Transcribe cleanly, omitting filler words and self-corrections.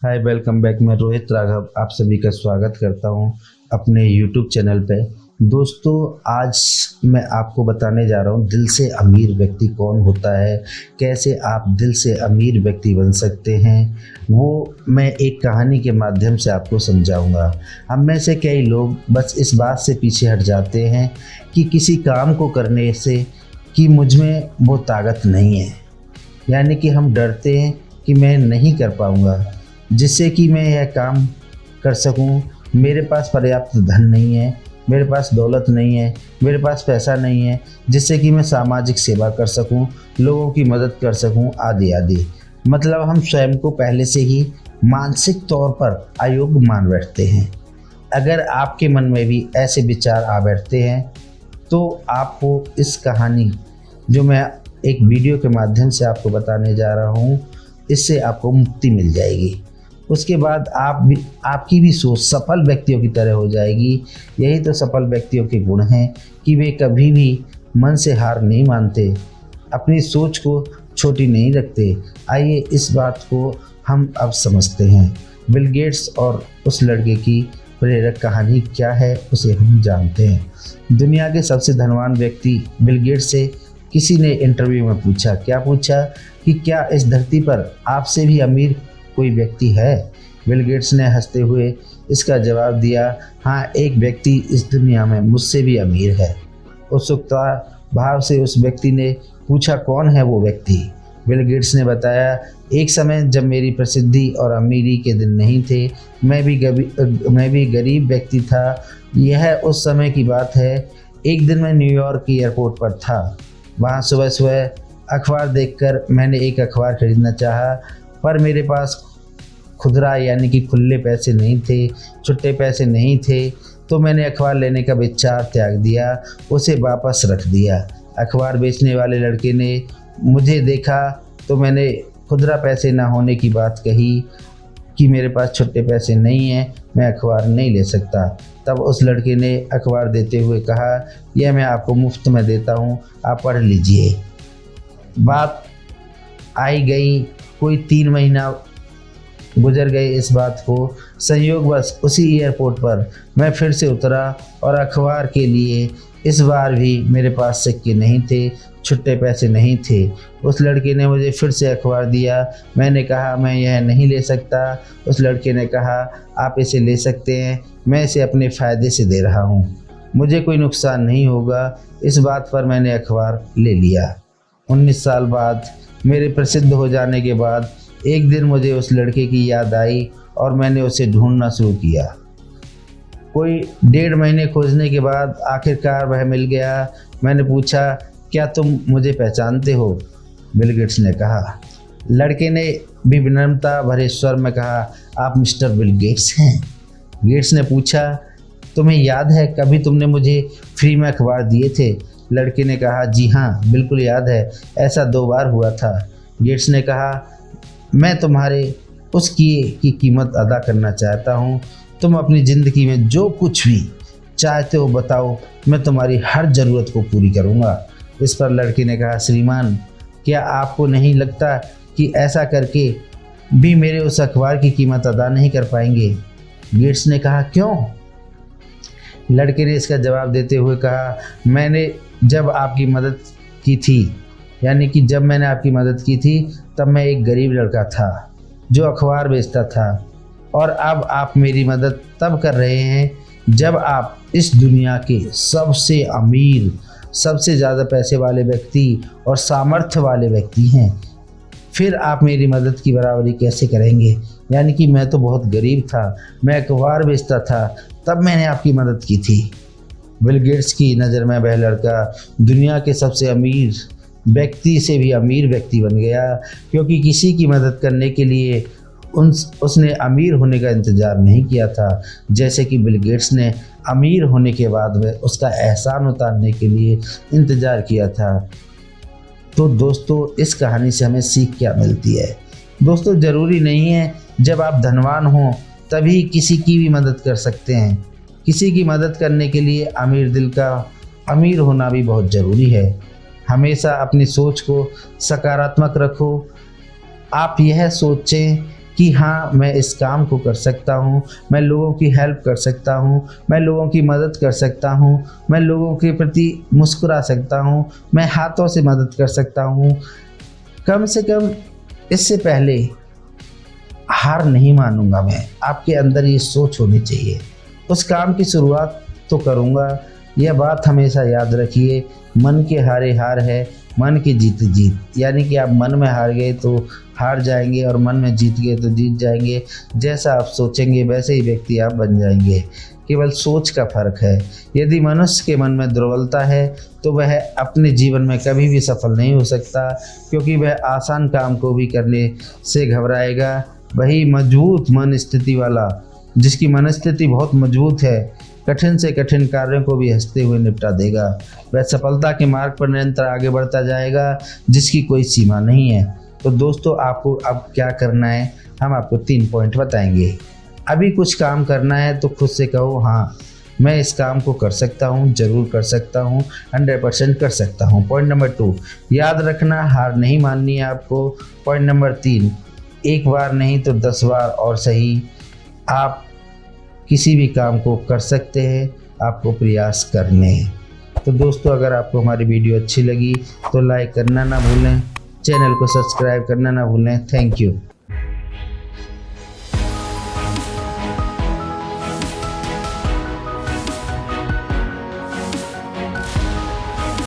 हाय, welcome back. मैं रोहित राघव आप सभी का स्वागत करता हूं अपने यूट्यूब चैनल पे। दोस्तों, आज मैं आपको बताने जा रहा हूं दिल से अमीर व्यक्ति कौन होता है, कैसे आप दिल से अमीर व्यक्ति बन सकते हैं। वो मैं एक कहानी के माध्यम से आपको समझाऊंगा। हम में से कई लोग बस इस बात से पीछे हट जाते हैं कि किसी काम को करने से कि मुझ में वो ताकत नहीं है, यानी कि हम डरते हैं कि मैं नहीं कर पाऊंगा, जिससे कि मैं यह काम कर सकूं। मेरे पास पर्याप्त धन नहीं है, मेरे पास दौलत नहीं है, मेरे पास पैसा नहीं है जिससे कि मैं सामाजिक सेवा कर सकूं, लोगों की मदद कर सकूं, आदि आदि। मतलब हम स्वयं को पहले से ही मानसिक तौर पर अयोग्य मान बैठते हैं। अगर आपके मन में भी ऐसे विचार आ बैठते हैं तो आपको इस कहानी जो मैं एक वीडियो के माध्यम से आपको बताने जा रहा हूँ, इससे आपको मुक्ति मिल जाएगी। उसके बाद आपकी भी सोच सफल व्यक्तियों की तरह हो जाएगी। यही तो सफल व्यक्तियों के गुण हैं कि वे कभी भी मन से हार नहीं मानते, अपनी सोच को छोटी नहीं रखते। आइए इस बात को हम अब समझते हैं। बिल गेट्स और उस लड़के की प्रेरक कहानी क्या है उसे हम जानते हैं। दुनिया के सबसे धनवान व्यक्ति बिल गेट्स से किसी ने इंटरव्यू में पूछा, क्या पूछा कि क्या इस धरती पर आपसे भी अमीर कोई व्यक्ति है। बिल गेट्स ने हंसते हुए इसका जवाब दिया, हाँ, एक व्यक्ति इस दुनिया में मुझसे भी अमीर है। उत्सुकता भाव से उस व्यक्ति ने पूछा, कौन है वो व्यक्ति। बिल गेट्स ने बताया, एक समय जब मेरी प्रसिद्धि और अमीरी के दिन नहीं थे, मैं भी गरीब व्यक्ति था। यह उस समय की बात है। एक दिन मैं न्यूयॉर्क की एयरपोर्ट पर था। वहाँ सुबह सुबह अखबार देखकर मैंने एक अखबार खरीदना चाहा, पर मेरे पास खुदरा यानी कि खुले पैसे नहीं थे, छुट्टे पैसे नहीं थे। तो मैंने अखबार लेने का विचार त्याग दिया, उसे वापस रख दिया। अखबार बेचने वाले लड़के ने मुझे देखा तो मैंने खुदरा पैसे ना होने की बात कही कि मेरे पास छुट्टे पैसे नहीं हैं, मैं अखबार नहीं ले सकता। तब उस लड़के ने अखबार देते हुए कहा, यह मैं आपको मुफ्त में देता हूँ, आप पढ़ लीजिए। बात आई गई, कोई 3 महीना गुजर गए इस बात को। संयोगवश उसी एयरपोर्ट पर मैं फिर से उतरा और अखबार के लिए इस बार भी मेरे पास सिक्के नहीं थे, छुट्टे पैसे नहीं थे। उस लड़के ने मुझे फिर से अखबार दिया। मैंने कहा, मैं यह नहीं ले सकता। उस लड़के ने कहा, आप इसे ले सकते हैं, मैं इसे अपने फ़ायदे से दे रहा हूँ, मुझे कोई नुकसान नहीं होगा। इस बात पर मैंने अखबार ले लिया। 19 साल बाद मेरे प्रसिद्ध हो जाने के बाद एक दिन मुझे उस लड़के की याद आई और मैंने उसे ढूंढना शुरू किया। कोई 1.5 महीने खोजने के बाद आखिरकार वह मिल गया। मैंने पूछा, क्या तुम मुझे पहचानते हो। बिल गेट्स ने कहा। लड़के ने भी विनम्रता भरे स्वर में कहा, आप मिस्टर बिल गेट्स हैं। गेट्स ने पूछा, तुम्हें याद है कभी तुमने मुझे फ्री में अखबार दिए थे। लड़के ने कहा, जी हाँ, बिल्कुल याद है, ऐसा 2 बार हुआ था। गेट्स ने कहा, मैं तुम्हारे उस किए की कीमत अदा करना चाहता हूँ। तुम अपनी ज़िंदगी में जो कुछ भी चाहते हो बताओ, मैं तुम्हारी हर ज़रूरत को पूरी करूँगा। इस पर लड़के ने कहा, श्रीमान, क्या आपको नहीं लगता कि ऐसा करके भी मेरे उस अखबार की कीमत अदा नहीं कर पाएंगे। गेट्स ने कहा, क्यों। लड़के ने इसका जवाब देते हुए कहा, मैंने जब आपकी मदद की थी, यानी कि जब मैंने आपकी मदद की थी तब मैं एक गरीब लड़का था जो अखबार बेचता था, और अब आप मेरी मदद तब कर रहे हैं जब आप इस दुनिया के सबसे अमीर, सबसे ज़्यादा पैसे वाले व्यक्ति और सामर्थ्य वाले व्यक्ति हैं। फिर आप मेरी मदद की बराबरी कैसे करेंगे। यानी कि मैं तो बहुत गरीब था, मैं अखबार बेचता था, तब मैंने आपकी मदद की थी। बिल गेट्स की नज़र में वह लड़का दुनिया के सबसे अमीर व्यक्ति से भी अमीर व्यक्ति बन गया, क्योंकि किसी की मदद करने के लिए उसने अमीर होने का इंतज़ार नहीं किया था, जैसे कि बिल गेट्स ने अमीर होने के बाद में उसका एहसान उतारने के लिए इंतज़ार किया था। तो दोस्तों, इस कहानी से हमें सीख क्या मिलती है। दोस्तों, ज़रूरी नहीं है जब आप धनवान हों तभी किसी की भी मदद कर सकते हैं। किसी की मदद करने के लिए अमीर दिल का अमीर होना भी बहुत ज़रूरी है। हमेशा अपनी सोच को सकारात्मक रखो। आप यह सोचें कि हाँ मैं इस काम को कर सकता हूँ, मैं लोगों की हेल्प कर सकता हूँ, मैं लोगों की मदद कर सकता हूँ, मैं लोगों के प्रति मुस्कुरा सकता हूँ, मैं हाथों से मदद कर सकता हूँ। कम से कम इससे पहले हार नहीं मानूंगा मैं। आपके अंदर ये सोच होनी चाहिए। उस काम की शुरुआत तो करूंगा। यह बात हमेशा याद रखिए, मन के हारे हार है, मन की जीत जीत। यानी कि आप मन में हार गए तो हार जाएंगे और मन में जीत गए तो जीत जाएंगे। जैसा आप सोचेंगे वैसे ही व्यक्ति आप बन जाएंगे। केवल सोच का फर्क है। यदि मनुष्य के मन में दुर्बलता है तो वह अपने जीवन में कभी भी सफल नहीं हो सकता, क्योंकि वह आसान काम को भी करने से घबराएगा। वही मजबूत मन स्थिति वाला, जिसकी मनस्थिति बहुत मजबूत है, कठिन से कठिन कार्यों को भी हंसते हुए निपटा देगा। वह सफलता के मार्ग पर निरंतर आगे बढ़ता जाएगा, जिसकी कोई सीमा नहीं है। तो दोस्तों, आपको अब क्या करना है, हम आपको 3 पॉइंट बताएंगे। अभी कुछ काम करना है तो खुद से कहो, हाँ मैं इस काम को कर सकता हूँ, ज़रूर कर सकता हूँ, 100% कर सकता हूँ। पॉइंट नंबर 2, याद रखना हार नहीं माननी है आपको। पॉइंट नंबर 3, एक बार नहीं तो 10 बार और सही, आप किसी भी काम को कर सकते हैं, आपको प्रयास करने हैं। तो दोस्तों, अगर आपको हमारी वीडियो अच्छी लगी तो लाइक करना ना भूलें, चैनल को सब्सक्राइब करना ना भूलें। Thank you.